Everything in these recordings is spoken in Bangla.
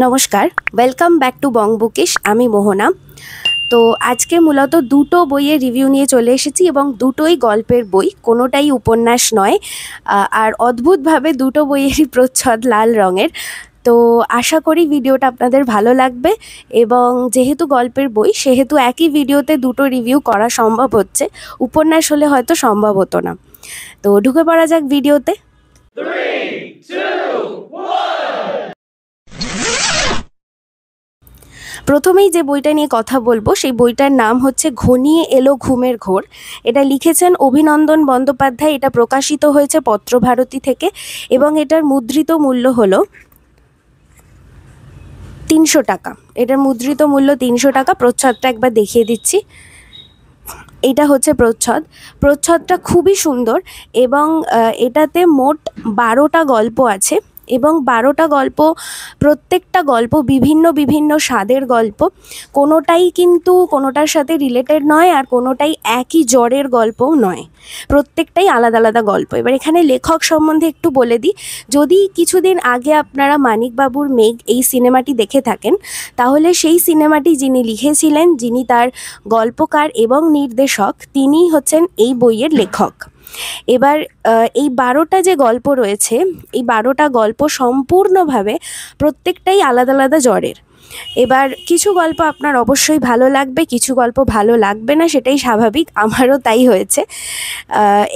নমস্কার, welcome back to Bong bookish. আমি মোহনা। তো আজকে মূলত দুটো বইয়ের রিভিউ নিয়ে চলে এসেছি এবং দুটোই গল্পের বই, কোনোটাই উপন্যাস নয়। আর অদ্ভুতভাবে দুটো বইয়েরই প্রচ্ছদ লাল রঙের। তো আশা করি ভিডিওটা আপনাদের ভালো লাগবে এবং যেহেতু গল্পের বই সেহেতু একই ভিডিওতে দুটো রিভিউ করা সম্ভব হচ্ছে, উপন্যাস হলে হয়তো সম্ভব হতো না। তো ঢুকে পড়া যাক ভিডিওতে। 3, 2, 1. প্রথমেই যে বইটা নিয়ে কথা বলবো সেই বইটার নাম হচ্ছে ঘনিয়ে এলো ঘুমের ঘোর। এটা লিখেছেন অভিনন্দন বন্দ্যোপাধ্যায়। এটা প্রকাশিত হয়েছে পত্রভারতী থেকে এবং এটার মুদ্রিত মূল্য হলো 300 টাকা। এটার মুদ্রিত মূল্য 300 টাকা। প্রচ্ছদটা একবার দেখিয়ে দিচ্ছি। এটা হচ্ছে প্রচ্ছদটা খুবই সুন্দর এবং এটাতে মোট 12টা গল্প আছে এবং 12টা গল্প, প্রত্যেকটা গল্প বিভিন্ন বিভিন্ন স্বাদের গল্প। কোনোটাই কিন্তু কোনোটার সাথে রিলেটেড নয় আর কোনোটাই একই জ্বরের গল্পও নয়, প্রত্যেকটাই আলাদা আলাদা গল্প। এবার এখানে লেখক সম্বন্ধে একটু বলে দিই। যদি কিছুদিন আগে আপনারা মানিকবাবুর মেঘ এই সিনেমাটি দেখে থাকেন, তাহলে সেই সিনেমাটি যিনি লিখেছিলেন, যিনি তার গল্পকার এবং নির্দেশক, তিনিই হচ্ছেন এই বইয়ের লেখক। এবার এই 12টা যে গল্প রয়েছে, এই 12টা গল্প সম্পূর্ণভাবে প্রত্যেকটাই আলাদা আলাদা জ্বরের। এবার কিছু গল্প আপনার অবশ্যই ভালো লাগবে, কিছু গল্প ভালো লাগবে না, সেটাই স্বাভাবিক। আমারও তাই হয়েছে।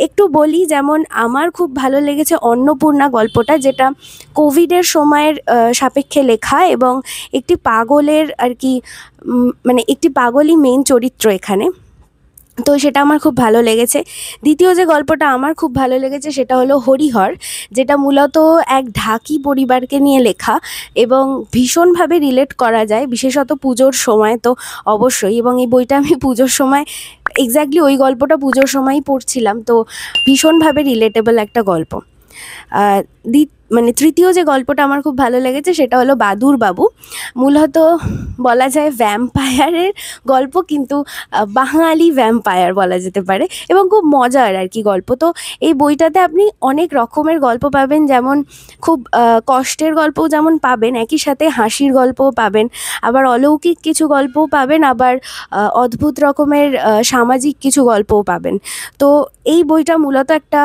একটু বলি, যেমন আমার খুব ভালো লেগেছে অন্নপূর্ণা গল্পটা, যেটা কোভিডের সময়ের সাপেক্ষে লেখা এবং একটি পাগলের আর কি, মানে একটি পাগলই মেইন চরিত্র এখানে। তো সেটা আমার খুব ভালো লেগেছে। দ্বিতীয় যে গল্পটা আমার খুব ভালো লেগেছে সেটা হলো হরিহর, যেটা মূলত এক ঢাকি পরিবারকে নিয়ে লেখা এবং ভীষণভাবে রিলেট করা যায়, বিশেষত পুজোর সময় তো অবশ্যই। এবং এই বইটা আমি পুজোর সময়, এক্স্যাক্টলি ওই গল্পটা পুজোর সময়ই পড়ছিলাম, তো ভীষণভাবে রিলেটেবল একটা গল্প। তৃতীয় যে গল্পটা আমার খুব ভালো লেগেছে সেটা হলো বাদুর বাবু। মূলত বলা যায় ভ্যাম্পায়ারের গল্প, কিন্তু বাঙালি ভ্যাম্পায়ার বলা যেতে পারে এবং খুব মজার আর কি গল্প। তো এই বইটাতে আপনি অনেক রকমের গল্প পাবেন, যেমন খুব কষ্টের গল্পও যেমন পাবেন, একই সাথে হাসির গল্পও পাবেন, আবার অলৌকিক কিছু গল্পও পাবেন, আবার অদ্ভুত রকমের সামাজিক কিছু গল্পও পাবেন। তো এই বইটা মূলত একটা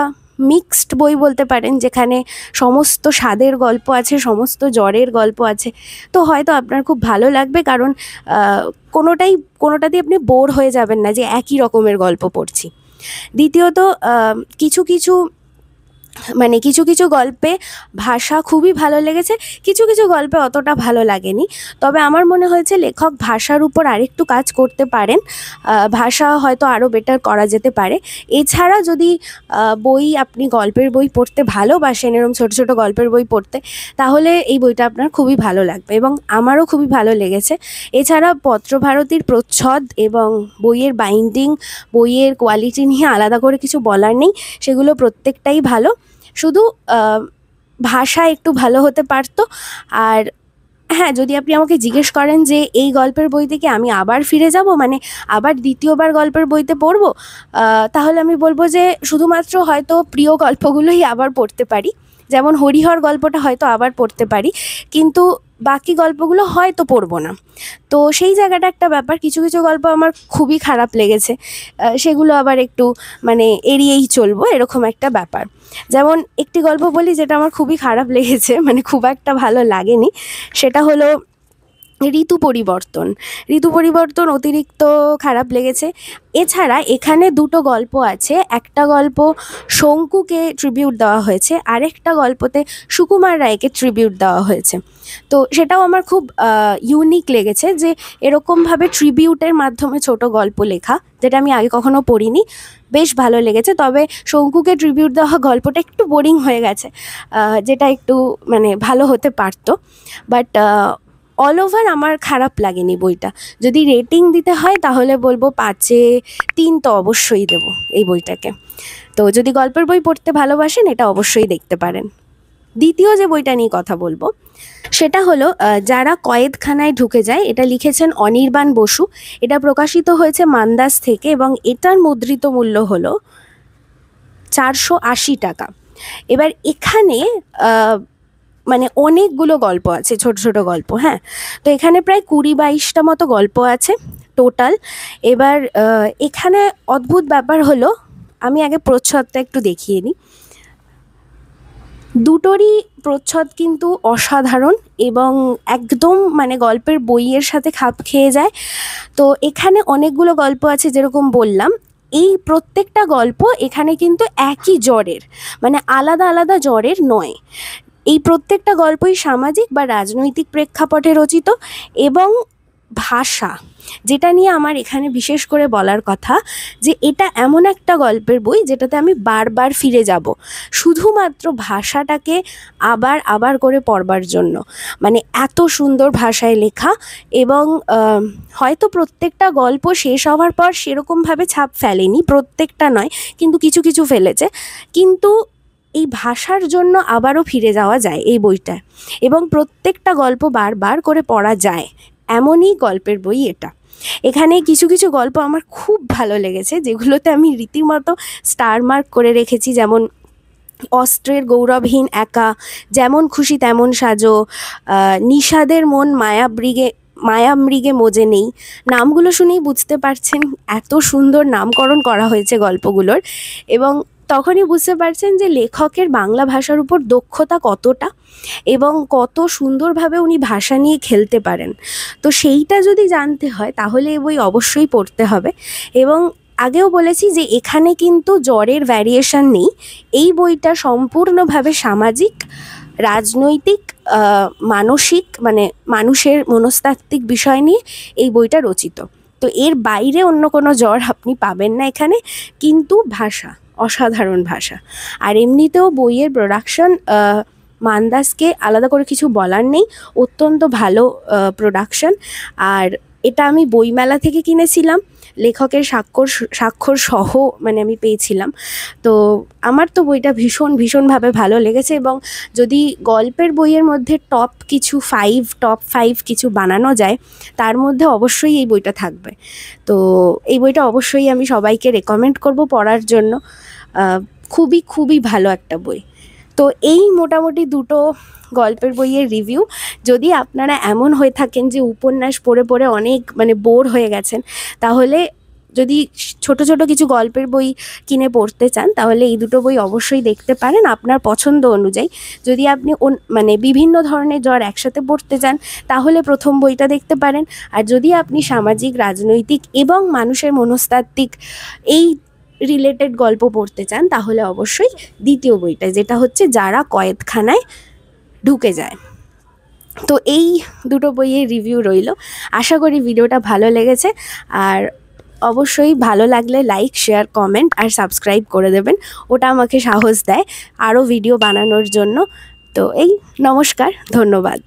মিক্সড বই বলতে পারেন, যেখানে সমস্ত স্বাদের গল্প আছে, সমস্ত জ্বরের গল্প আছে। তো হয়তো আপনার খুব ভালো লাগবে, কারণ কোনোটাতেই আপনি বোর হয়ে যাবেন না যে একই রকমের গল্প পড়ছি। দ্বিতীয়ত কিছু কিছু গল্পে ভাষা খুবই ভালো লেগেছে, কিছু কিছু গল্পে অতটা ভালো লাগেনি। তবে আমার মনে হয়েছে লেখক ভাষার উপর আরেকটু কাজ করতে পারেন, ভাষা হয়তো আরও বেটার করা যেতে পারে। এছাড়া যদি আপনি গল্পের বই পড়তে ভালোবাসেন, এরকম ছোটো ছোটো গল্পের বই পড়তে, তাহলে এই বইটা আপনার খুবই ভালো লাগবে এবং আমারও খুবই ভালো লেগেছে। এছাড়া পত্রভারতীর প্রচ্ছদ এবং বইয়ের বাইন্ডিং, বইয়ের কোয়ালিটি নিয়ে আলাদা করে কিছু বলার নেই, সেগুলো প্রত্যেকটাই ভালো। শুধু ভাষা একটু ভালো হতে পারতো। আর হ্যাঁ, যদি আপনি আমাকে জিজ্ঞেস করেন যে এই গল্পের বই থেকে আমি আবার ফিরে যাব, মানে আবার দ্বিতীয়বার গল্পের বইতে পড়বো, তাহলে আমি বলবো যে শুধুমাত্র হয়তো প্রিয় গল্পগুলোই আবার পড়তে পারি, যেমন হরিহর গল্পটা হয়তো আবার পড়তে পারি, কিন্তু বাকি গল্পগুলো হয়তো পড়বো না। তো সেই জায়গাটা একটা ব্যাপার। কিছু কিছু গল্প আমার খুবই খারাপ লেগেছে, সেগুলো আবার একটু এড়িয়েই চলবো, এরকম একটা ব্যাপার। যেমন একটি গল্প বলি যেটা আমার খুবই খারাপ লেগেছে, খুব একটা ভালো লাগেনি, সেটা হলো ঋতু পরিবর্তন অতিরিক্ত খারাপ লেগেছে। এছাড়া এখানে দুটো গল্প আছে, একটা গল্প শঙ্কুকে ট্রিবিউট দেওয়া হয়েছে, আরেকটা গল্পতে সুকুমার রায়কে ট্রিবিউট দেওয়া হয়েছে। তো সেটাও আমার খুব ইউনিক লেগেছে যে এরকমভাবে ট্রিবিউটের মাধ্যমে ছোট গল্প লেখা, যেটা আমি আগে কখনো পড়িনি। বেশ ভালো লেগেছে। তবে শঙ্কুকে ট্রিবিউট দেওয়া গল্পটা একটু বোরিং হয়ে গেছে, যেটা একটু ভালো হতে পারতো। বাট অল ওভার আমার খারাপ লাগেনি বইটা। যদি রেটিং দিতে হয় তাহলে বলবো 5-এ 3 তো অবশ্যই দেবো এই বইটাকে। তো যদি গল্পের বই পড়তে ভালোবাসেন, এটা অবশ্যই দেখতে পারেন। দ্বিতীয় যে বইটা নিয়ে কথা বলবো সেটা হলো যারা কয়েদখানায় ঢুকে যায়। এটা লিখেছেন অনির্বাণ বসু। এটা প্রকাশিত হয়েছে মান্দাস থেকে এবং এটার মুদ্রিত মূল্য হলো 480 টাকা। এবার এখানে মানে অনেকগুলো গল্প আছে, ছোট ছোট গল্প। হ্যাঁ, তো এখানে প্রায় 20-22টা মতো গল্প আছে টোটাল। এবার এখানে অদ্ভুত ব্যাপার হলো, আমি আগে প্রচ্ছদটা একটু দেখিয়ে নিই। দুটোরই প্রচ্ছদ কিন্তু অসাধারণ এবং একদম মানে গল্পের বইয়ের সাথে খাপ খেয়ে যায়। তো এখানে অনেকগুলো গল্প আছে, যেরকম বললাম। এই প্রত্যেকটা গল্প এখানে কিন্তু একই জ্বরের, মানে আলাদা আলাদা জ্বরের নয়। এই প্রত্যেকটা গল্পই সামাজিক বা রাজনৈতিক প্রেক্ষাপটে রচিত। এবং ভাষা, যেটা নিয়ে আমার এখানে বিশেষ করে বলার কথা, যে এটা এমন একটা গল্পের বই যেটাতে আমি বারবার ফিরে যাব শুধুমাত্র ভাষাটাকে আবার আবার করে পড়বার জন্য। মানে এত সুন্দর ভাষায় লেখা। এবং হয়তো প্রত্যেকটা গল্প শেষ হওয়ার পর সেরকমভাবে ছাপ ফেলেনি, প্রত্যেকটা নয়, কিন্তু কিছু কিছু ফেলেছে। কিন্তু এই ভাষার জন্য আবারও ফিরে যাওয়া যায় এই বইটায়, এবং প্রত্যেকটা গল্প বারবার করে পড়া যায়, এমনই গল্পের বই এটা। এখানে কিছু কিছু গল্প আমার খুব ভালো লেগেছে, যেগুলোতে আমি রীতিমতো স্টার মার্ক করে রেখেছি, যেমন অস্ত্রের গৌরবহীন একা, যেমন খুশি তেমন সাজো, নিষাদের মন মায়ামৃগে মজে নেই। নামগুলো শুনেই বুঝতে পারছেন এত সুন্দর নামকরণ করা হয়েছে গল্পগুলোর, এবং তখনই বুঝতে পারছেন যে লেখকের বাংলা ভাষার উপর দক্ষতা কতটা এবং কত সুন্দরভাবে উনি ভাষা নিয়ে খেলতে পারেন। তো সেইটা যদি জানতে হয় তাহলে এই বই অবশ্যই পড়তে হবে। এবং আগেও বলেছি যে এখানে কিন্তু জ্বরের ভ্যারিয়েশন নেই। এই বইটা সম্পূর্ণভাবে সামাজিক, রাজনৈতিক, মানসিক, মানে মানুষের মনস্তাত্ত্বিক বিষয় নিয়ে এই বইটা রচিত। তো এর বাইরে অন্য কোনো জ্বর আপনি পাবেন না এখানে। কিন্তু ভাষা, অসাধারণ ভাষা। আর এমনিতেও বইয়ের প্রোডাকশন, মান্দাসকে আলাদা করে কিছু বলার নেই, অত্যন্ত ভালো প্রোডাকশন। আর এটা আমি বইমেলা থেকে কিনেছিলাম, লেখকের স্বাক্ষর সহ মানে আমি পেয়েছিলাম। তো আমার তো বইটা ভীষণভাবে ভালো লেগেছে। এবং যদি গল্পের বইয়ের মধ্যে টপ 5 কিছু বানানো যায়, তার মধ্যে অবশ্যই এই বইটা থাকবে। তো এই বইটা অবশ্যই আমি সবাইকে রেকমেন্ড করব পড়ার জন্য। খুবই ভালো একটা বই। তো এই মোটামুটি দুটো গল্পের বইয়ের রিভিউ। যদি আপনারা এমন হয়ে থাকেন যে উপন্যাস পড়ে পড়ে অনেক মানে বোর হয়ে গেছেন, তাহলে যদি ছোট ছোট কিছু গল্পের বই কিনে পড়তে চান, তাহলে এই দুটো বই অবশ্যই দেখতে পারেন আপনার পছন্দ অনুযায়ী। যদি আপনি মানে বিভিন্ন ধরনের জ্বর একসাথে পড়তে চান, তাহলে প্রথম বইটা দেখতে পারেন। আর যদি আপনি সামাজিক, রাজনৈতিক এবং মানুষের মনস্তাত্ত্বিক এই রিলেটেড গল্প পড়তে চান, তাহলে অবশ্যই দ্বিতীয় বইটা, যেটা হচ্ছে যারা কয়েদখানায় ঢুকে যায়। তো এই দুটো বইয়ের রিভিউ রইল। আশা করি ভিডিওটা ভালো লেগেছে। আর অবশ্যই ভালো লাগলে লাইক, শেয়ার, কমেন্ট আর সাবস্ক্রাইব করে দেবেন। ওটা আমাকে সাহস দেয় আরও ভিডিও বানানোর জন্য। তো এই নমস্কার, ধন্যবাদ।